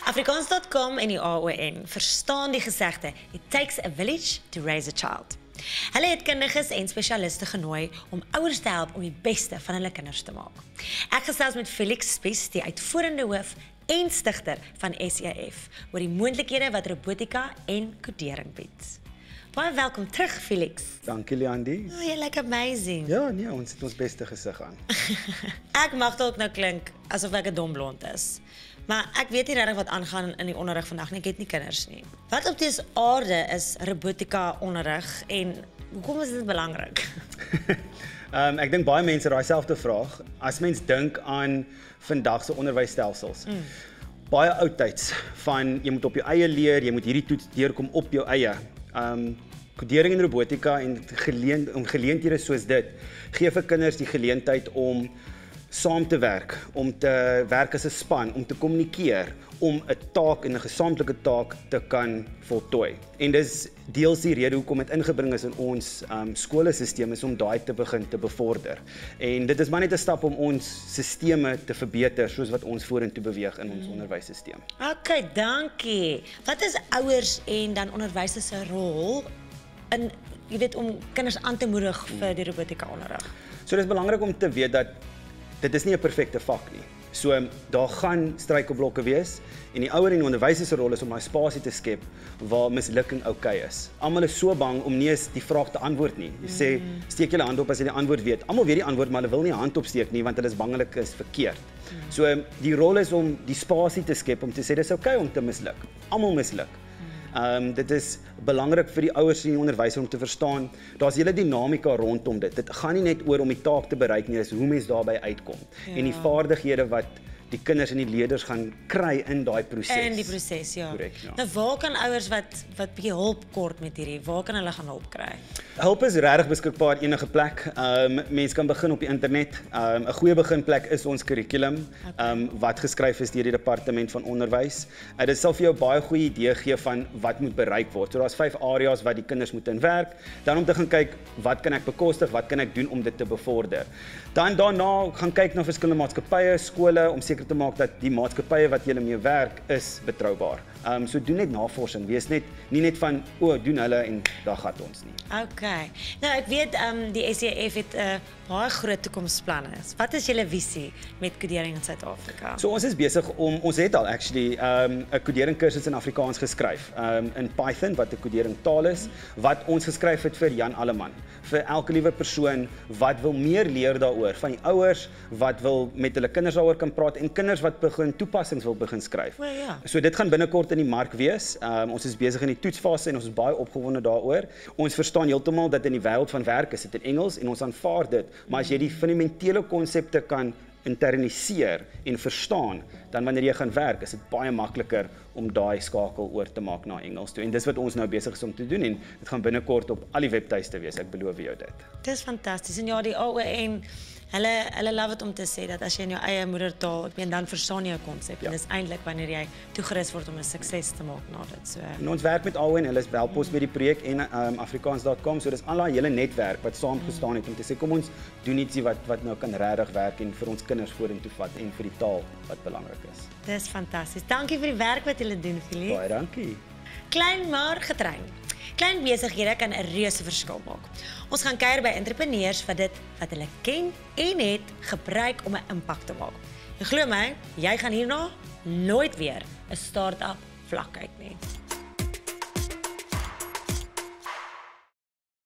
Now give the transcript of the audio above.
Afrikaans.com en die AON verstaan die gesegde It takes a village to raise a child. Hulle het kundiges en spesialiste genooi om ouers te help om die beste van hulle kinders te maak. Ek gesels met Felix Spies, die uitvoerende hoof en stigter van SAF, oor die moontlikhede wat robotika en kodering bied. Baie welkom terug, Felix. Dankie, Leandi. Oh, jy lyk amazing. Ja, nee, ons het ons beste gesig aan. Ek mag dalk nou klink asof ek 'n dom blond is. Maar ek weet nie regtig wat aangaan in die onderrig vandag nie. Ek het nie kinders nie. Wat op dese aarde is robotika onderrig en hoekom is dit belangrik? Ek dink baie mense raai selfde vraag. As mens dink aan vandag se onderwysstelsels. Baie oudtyds van jy moet op jou eie leer, jy moet hierdie toets deurkom op jou eie. Kodering en robotika en geleenthede soos dit gee vir kinders die geleentheid om saam te werk, om te werk as 'n span, om te kommunikeer, om 'n taak en 'n gesamentlike taak te kan voltooi. En dis deels die rede hoekom dit ingebring is in ons skoolstelsel is om daai te begin te bevorder. En dit is maar net 'n stap om ons sisteme te verbeter soos wat ons vorentoe beweeg in ons onderwysstelsel. Okay, dankie. Wat is ouers en dan onderwysers se rol in jy weet om kinders aan te moedig vir die robotika onderrig? So dis belangrik om te weet dat dit is nie 'n perfekte vak nie. So daar gaan struikelblokke wees en die ouer en die onderwyser se rol is om daai spasie te skep waar mislukking oukei is. Almal is so bang om nie eens die vraag te antwoord nie. Jy sê steek julle hand op as jy die antwoord weet. Almal weet die antwoord, maar hulle wil nie 'n hand opsteek nie want hulle is bang hulle is verkeerd. So die rol is om die spasie te skep om te sê dis oukei om te misluk. Almal misluk. Dit is belangrik vir die ouers en die onderwysers om te verstaan, daar's hele dinamika rondom dit. Dit gaan nie net oor om die taak te bereik nie, dis hoe mens daarbey uitkom. Ja. En die vaardighede wat die kinders en die leerders gaan kry in daai proses. In die proses, ja. Correct, ja. Nou waar kan ouers wat bietjie hulp kort met hierdie, waar kan hulle gaan hulp kry? Hulp is regtig beskikbaar enige plek. Mense kan begin op die internet. 'n Goeie beginplek is ons kurrikulum, wat geskryf is deur die departement van onderwys. Dit sal vir jou baie goeie idee gee van wat moet bereik word. So daar's 5 areas wat die kinders moet in werk. Dan om te gaan kyk wat kan ek bekostig, wat kan ek doen om dit te bevorder. Dan daarna gaan kyk na verskillende maatskappye, skole om seker te maak dat die maatskappye wat jy mee werk is betroubaar. So doen net navorsing, wees nie net van doen hulle en daar gaan ons nie. Okay. Nou ek weet die SAF het baie groot toekomsplanne. Wat is julle visie met kodering in Suid-Afrika? So ons is besig om ons het al actually 'n kodering kursus in Afrikaans geskryf in Python wat 'n kodering taal is wat ons geskryf het vir Jan Alleman, vir elke liewe persoon wat wil meer leer daaroor, van die ouers wat wil met hulle kinders daaroor kan praat en kinders wat begin toepassings wil begin skryf. Well, yeah. So dit gaan binnekort in die mark wees. Ons is besig in die toetsfase en ons is baie opgewonde daaroor. Ons verstaan heeltemal dat in die wêreld van werk is dit in Engels en ons aanvaar dit, maar as jy die fundamentele konsepte kan internaliseer en verstaan, dan wanneer jy gaan werk, is dit baie makliker om daai skakel oor te maak na Engels toe. En dis wat ons nou besig is om te doen en dit gaan binnekort op al die webtuiste wees, ek beloof jou dit. Dis fantasties. En ja, die AON, hulle love het om te sê dat as jy in jou eie moedertaal, ek meen dan verstaan jy 'n konsep. Ja. En dis eintlik wanneer jy toegerus word om 'n sukses te maak na dit. So en ons werk met AON, hulle is help ons met die projek en Afrikaans.com, so dis al daai hele netwerk wat saam gestaan het om te sê kom ons doen ietsie wat nou kan regtig werk en vir ons kinders vorentoe vat en vir die taal wat belangrik is. Dis fantasties. Dankie vir die werk wat julle doen, Felix. Baie dankie. Klein maar getrein. Klein besighede kan 'n reuse verskil maak. Ons gaan kuier by entrepreneurs wat dit wat hulle ken en het gebruik om 'n impak te maak. En glo my, jy gaan hierna nooit weer 'n start-up vlak kyk nie.